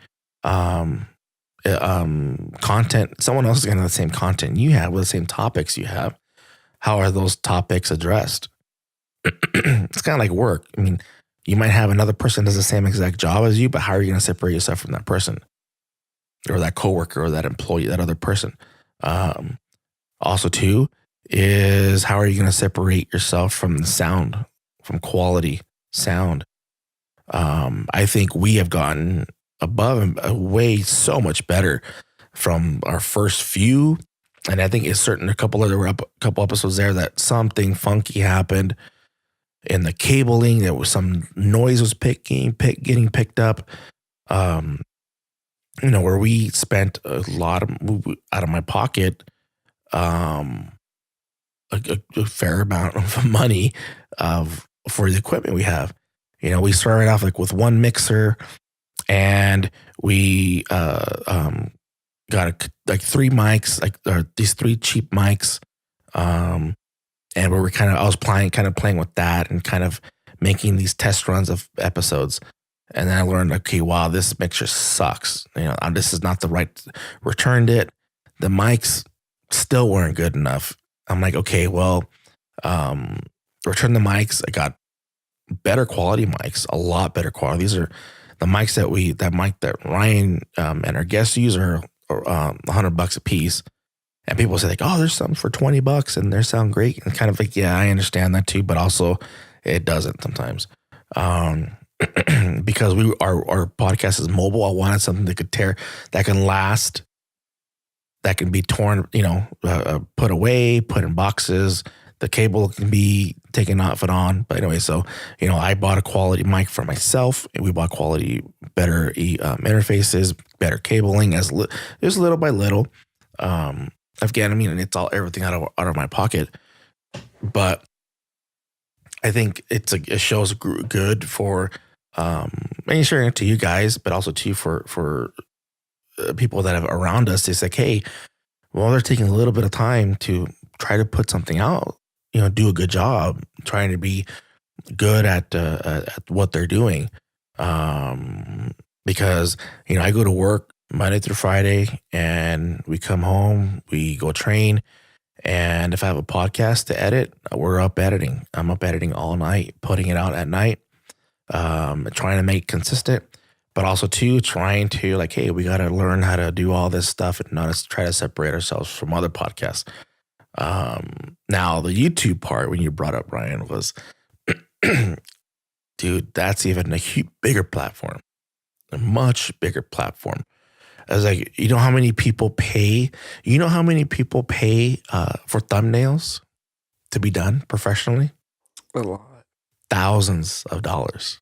content, someone else is going to have the same content you have with the same topics you have. How are those topics addressed? It's kind of like work. You might have another person that does the same exact job as you, but how are you going to separate yourself from that person or that coworker or that employee, that other person? Also, too, is how are you going to separate yourself from the sound, from quality sound? I think we have gotten above and way so much better from our first few. And I think it's certain a couple episodes there that something funky happened in the cabling. There was some noise was getting picked up. Where we spent a lot out of my pocket, a fair amount of money for the equipment we have. We started off like with one mixer, and we got like 3 mics, these 3 cheap mics, and I was playing with that and kind of making these test runs of episodes. And then I learned, okay, wow, this mixer sucks. This is not the right. Returned it. The mics still weren't good enough. I'm like, okay, well, return the mics. I got better quality mics, a lot better quality. These are the mics that Ryan and our guests use are $100 a piece. And people say like, oh, there's some for $20 and they sound great. And kind of like, yeah, I understand that too, but also it doesn't sometimes. Because our podcast is mobile. I wanted something that can last, that can be torn, put away, put in boxes. The cable can be taken off and on. But anyway, so, I bought a quality mic for myself, and we bought quality, better interfaces, better cabling just little by little. Again, it's everything out of my pocket, but I think it shows good for, and sharing it to you guys, but also to you for people that have around us. It's like, hey, well, they're taking a little bit of time to try to put something out, do a good job, trying to be good at what they're doing. Because, I go to work Monday through Friday, and we come home, we go train. And if I have a podcast to edit, we're up editing. I'm up editing all night, putting it out at night, trying to make consistent, but also trying to like, hey, we got to learn how to do all this stuff and not try to separate ourselves from other podcasts. Now the YouTube part, when you brought up Ryan, was, dude, that's even a bigger platform, a much bigger platform. I was like, how many people pay? How many people pay for thumbnails to be done professionally? A lot. Thousands of dollars.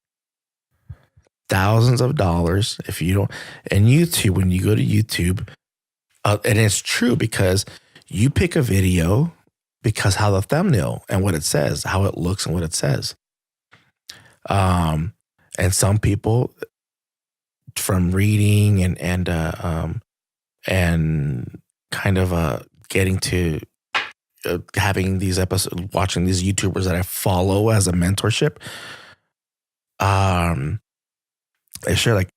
If you don't, and YouTube, when you go to YouTube, and it's true because you pick a video because how the thumbnail and what it says, how it looks and what it says. And some people, from reading and kind of getting to having these episodes, watching these YouTubers that I follow as a mentorship, I share like,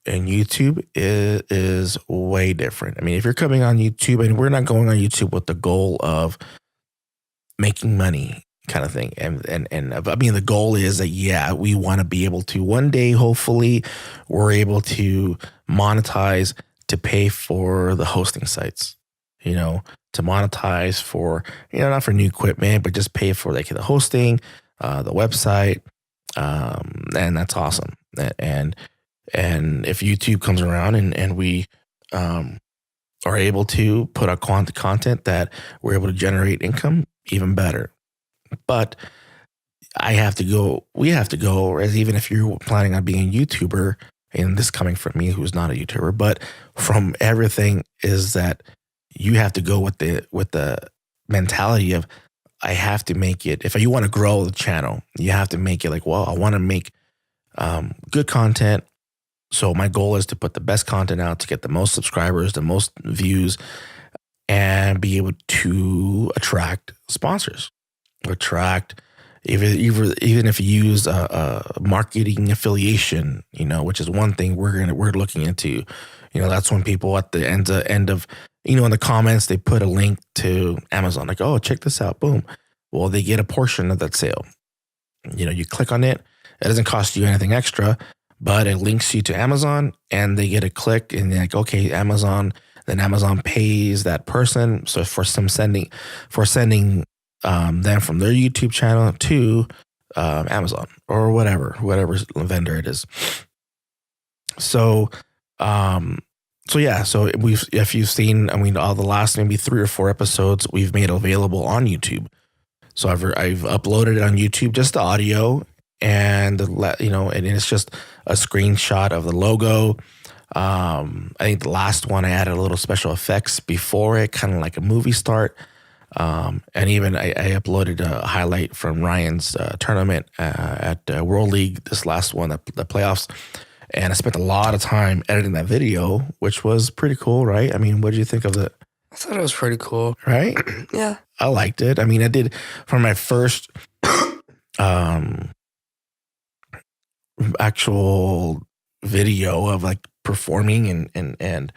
and YouTube is way different. If you're coming on YouTube, and we're not going on YouTube with the goal of making money kind of thing. And the goal is that, yeah, we want to be able to one day, hopefully we're able to monetize to pay for the hosting sites, to monetize for, not for new equipment, but just pay for like the hosting, the website. And that's awesome. And if YouTube comes around and we, are able to put out content that we're able to generate income, even better. But we have to go, as even if you're planning on being a YouTuber, and this coming from me, who's not a YouTuber, but from everything, is that you have to go with the mentality of, I have to make it, if you want to grow the channel, you have to make it like, well, I want to make good content. So my goal is to put the best content out to get the most subscribers, the most views, and be able to attract sponsors. Even if you use a marketing affiliation, which is one thing we're looking into. That's when people at the end of in the comments, they put a link to Amazon, like, oh, check this out, boom. Well, they get a portion of that sale. You click on it. It doesn't cost you anything extra, but it links you to Amazon, and they get a click, and they're like, okay, Amazon, then Amazon pays that person. So for sending them from their YouTube channel to Amazon or whatever vendor it is. So, so if you've seen, all the last maybe 3 or 4 episodes we've made available on YouTube. So I've uploaded it on YouTube, just the audio, and and it's just a screenshot of the logo. I think the last one I added a little special effects before it, kind of like a movie start. And even I uploaded a highlight from Ryan's tournament at World League, this last one, the playoffs. And I spent a lot of time editing that video, which was pretty cool, right? What did you think of it? I thought it was pretty cool. Right? Yeah. I liked it. I did for my first actual video of like performing and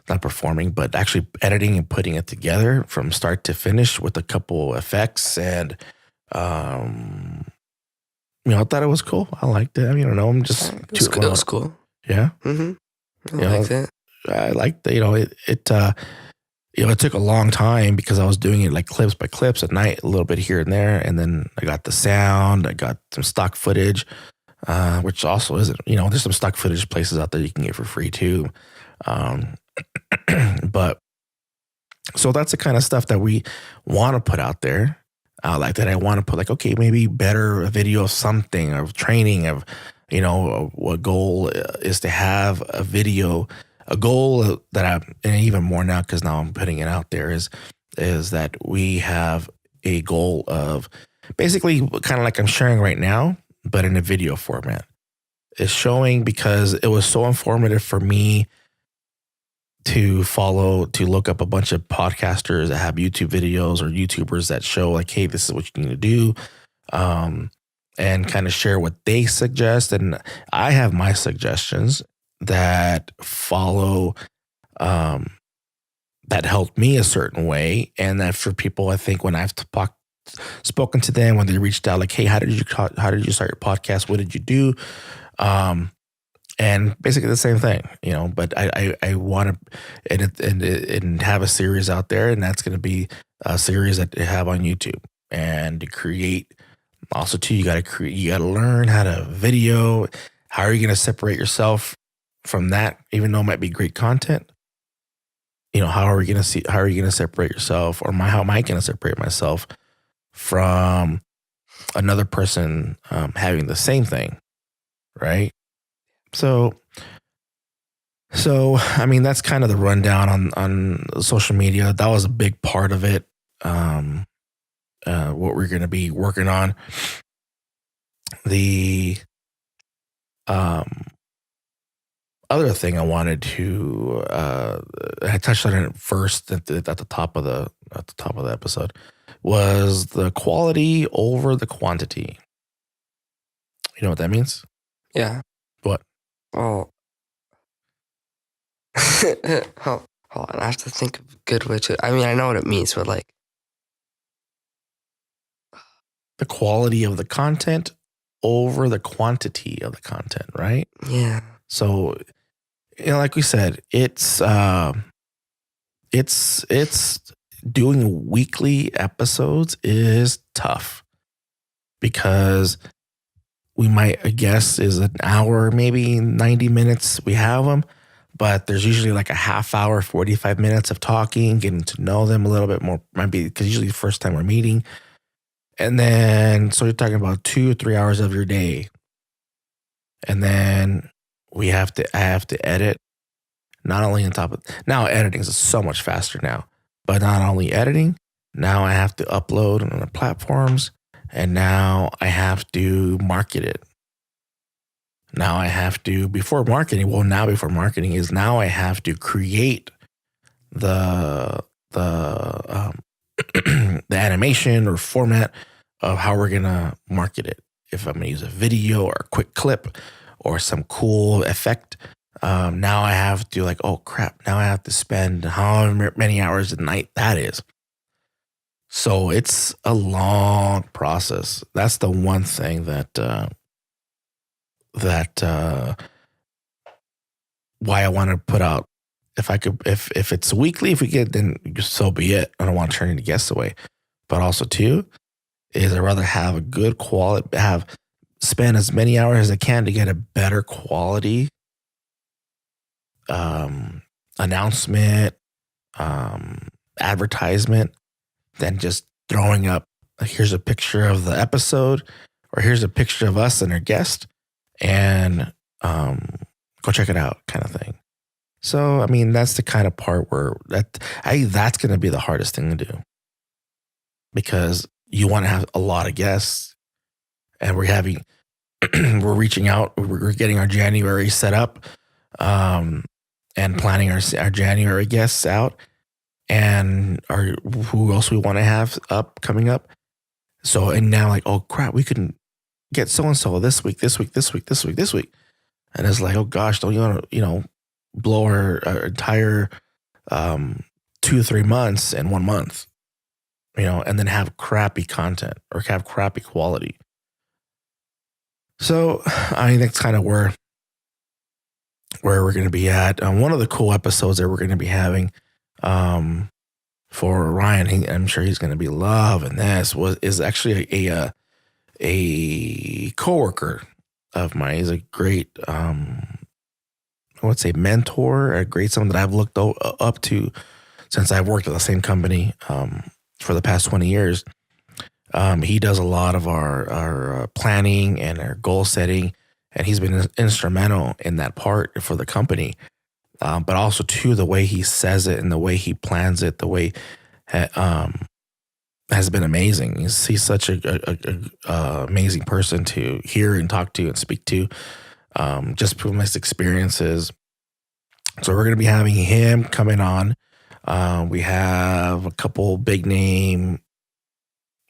not performing, but actually editing and putting it together from start to finish with a couple effects. And, I thought it was cool. I liked it. I don't know. I'm just... It was cool. Yeah? Mm-hmm. I liked it. I liked it. It took a long time because I was doing it like clips by clips at night, a little bit here and there. And then I got the sound. I got some stock footage, which also isn't, there's some stock footage places out there you can get for free too. But so that's the kind of stuff that we want to put out there. Like that I want to put like, okay, maybe better a video of something, of training, of, what goal is to have a video. A goal that and even more now, because now I'm putting it out there, is that we have a goal of basically kind of like I'm sharing right now, but in a video format. It's showing, because it was so informative for me to look up a bunch of podcasters that have YouTube videos or YouTubers that show like, hey, this is what you need to do, and kind of share what they suggest. And I have my suggestions that follow, that helped me a certain way. And that for people, I think when I've spoken to them, when they reached out like, hey, how did you start your podcast? What did you do? And basically the same thing, but I want to and have a series out there, and that's going to be a series that they have on YouTube. And to create also too, you got to learn how to video. How are you going to separate yourself from that, even though it might be great content? How are you going to separate yourself, or how am I going to separate myself from another person having the same thing, right? So that's kind of the rundown on social media. That was a big part of it. What we're going to be working on. The other thing I wanted to, I touched on it first at the top of the episode, was the quality over the quantity. You know what that means? Yeah. What? Oh. Hold on. I have to think of a good way to. I know what it means, but like the quality of the content over the quantity of the content, right? Yeah. So, like we said, it's doing weekly episodes is tough, because we might, I guess, is an hour, maybe 90 minutes we have them, but there's usually like a half hour, 45 minutes of talking, getting to know them a little bit more, might be because usually the first time we're meeting. And then, so you're talking about 2 or 3 hours of your day. And then I have to edit, not only on top of, now editing is so much faster now, but not only editing, now I have to upload on the platforms, and now I have to market it. Now I have to, before marketing is now I have to create the animation or format of how we're going to market it. If I'm going to use a video or a quick clip or some cool effect, now I have to oh crap, now I have to spend however many hours a night that is. So it's a long process. That's the one thing that why I want to put out if it's weekly, if we get, then so be it. I don't want to turn any guests away. But also too, is I'd rather have a good quality, spend as many hours as I can to get a better quality announcement, advertisement than just throwing up, like, here's a picture of the episode, or here's a picture of us and our guest, and go check it out, kind of thing. So, I mean, that's the kind of part where that's going to be the hardest thing to do, because you want to have a lot of guests, and we're reaching out, we're getting our January set up, and planning our January guests out, and who else we want to have coming up. So, and now, like, oh crap, we couldn't get so and so this week, and it's like, oh gosh, don't you want to, blow our entire 2 or 3 months in 1 month, and then have crappy content or have crappy quality. So I mean, that's kind of where we're going to be at. One of the cool episodes that we're going to be having for Ryan, I'm sure he's going to be loving this, is actually a coworker of mine. He's a great, I would say, mentor, someone that I've looked up to since I've worked at the same company for the past 20 years. He does a lot of our planning and our goal setting, and he's been instrumental in that part for the company. But also too, the way he says it and the way he plans it, the way has been amazing. He's such a amazing person to hear and talk to and speak to, just from his experiences. So we're going to be having him coming on. We have a couple big name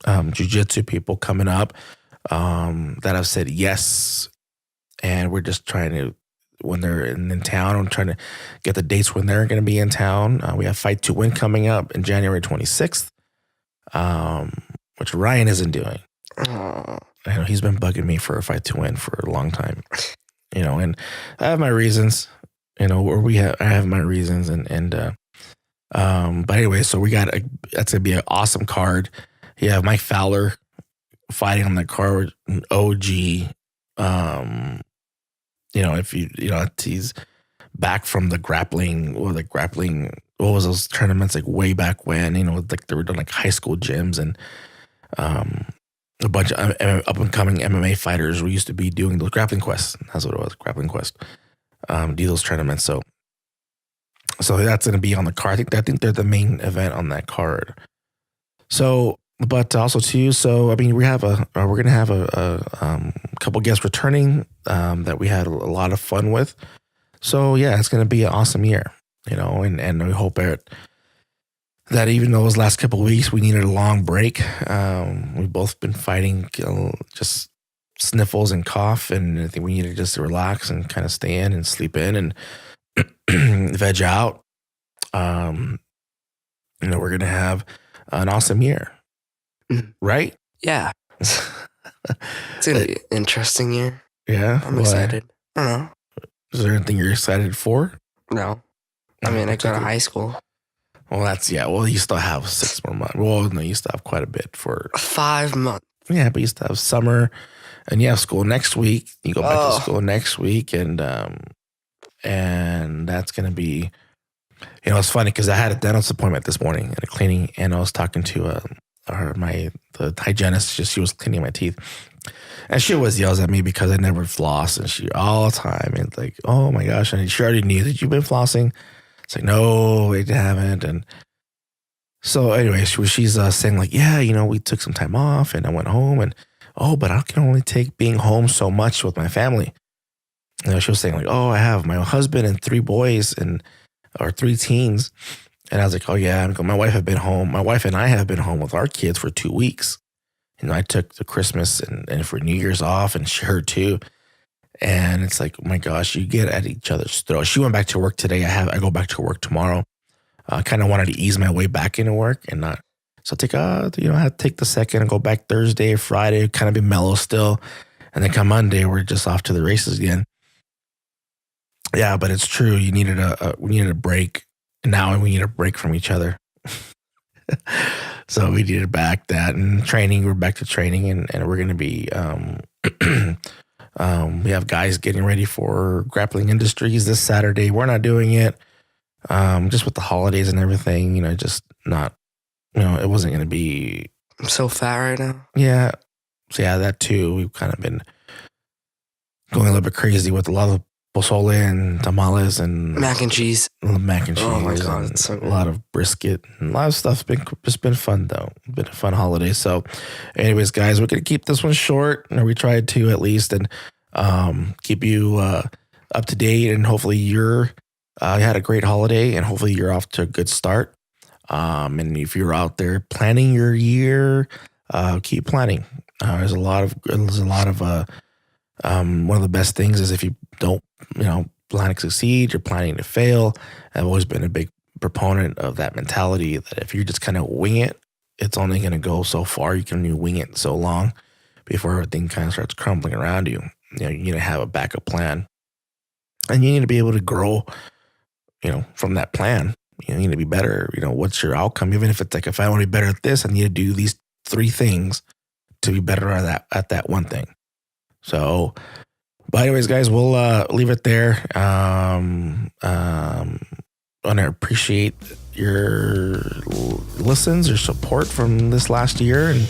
jiu-jitsu people coming up that have said yes. And we're just trying to, when they're in town, I'm trying to get the dates when they're going to be in town. We have Fight to Win coming up in January 26th, which Ryan isn't doing. I know he's been bugging me for a Fight to Win for a long time, and I have my reasons, I have my reasons, but anyway, so that's going to be an awesome card. You have Mike Fowler fighting on that card, an OG. If he's back from the grappling, what was those tournaments like way back when, like they were done like high school gyms, and a bunch of up and coming MMA fighters we used to be doing those grappling quests. That's what it was, grappling quest. Do those tournaments. So that's going to be on the card. I think they're the main event on that card. So, but also too, so I mean, we're going to have a couple guests returning that we had a lot of fun with. So yeah, it's going to be an awesome year, and we hope that even though those last couple of weeks we needed a long break, we've both been fighting just sniffles and cough, and I think we needed just to relax and kind of stay in and sleep in and veg out. We're going to have an awesome year. Right? Yeah. It's going to be an interesting year. Yeah. I'm excited. I don't know. Is there anything you're excited for? No. I mean, I go to high school. Well, well, you still have 6 more months. Well, no, you still have quite a bit for 5 months. Yeah, but you still have summer, and you have school next week. You go back to school next week, and that's going to be, it's funny because I had a dentist appointment this morning and a cleaning, and I was talking to the hygienist. She was cleaning my teeth, and she always yells at me because I never floss, and she all the time, and like, oh my gosh, and she already knew that you've been flossing. It's like, no, I haven't. And so anyway, she's saying like, yeah, we took some time off and I went home, and but I can only take being home so much with my family. She was saying like, oh, I have my husband and 3 boys or 3 teens. And I was like, oh yeah, my wife and I have been home with our kids for 2 weeks. I took the Christmas and for New Year's off, and her too. And it's like, oh my gosh, you get at each other's throats. She went back to work today. I go back to work tomorrow. I kind of wanted to ease my way back into work and not. So I had to take the second and go back Thursday, Friday, kind of be mellow still. And then come Monday, we're just off to the races again. Yeah, but it's true. We needed a break. And now we need a break from each other. So we needed back that and training. We're back to training, and we're going to be, we have guys getting ready for Grappling Industries this Saturday. We're not doing it, just with the holidays and everything, just not, it wasn't going to be. I'm so fat right now. Yeah. So yeah, that too. We've kind of been going a little bit crazy with a lot of pozole and tamales and mac and cheese. Oh my God, it's so good. A lot of brisket and a lot of stuff. It's been fun though. It's been a fun holiday. So, anyways, guys, we're gonna keep this one short, or we tried to at least, and keep you up to date. And hopefully you had a great holiday, and hopefully you're off to a good start. And if you're out there planning your year, keep planning. There's a lot of one of the best things is if you don't, plan to succeed, you're planning to fail. I've always been a big proponent of that mentality that if you just kind of wing it, it's only going to go so far. You can only wing it so long before everything kind of starts crumbling around you. You need to have a backup plan, and you need to be able to grow, from that plan. You need to be better. What's your outcome? Even if it's like, if I want to be better at this, I need to do these 3 things to be better at that one thing. So, but anyways, guys, we'll leave it there. I want to appreciate your listens, your support from this last year, and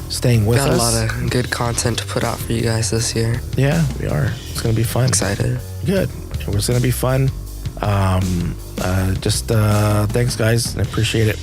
staying with us. Got a lot of good content to put out for you guys this year. Yeah, we are. It's going to be fun. Excited. Good. It's going to be fun. Thanks, guys. I appreciate it.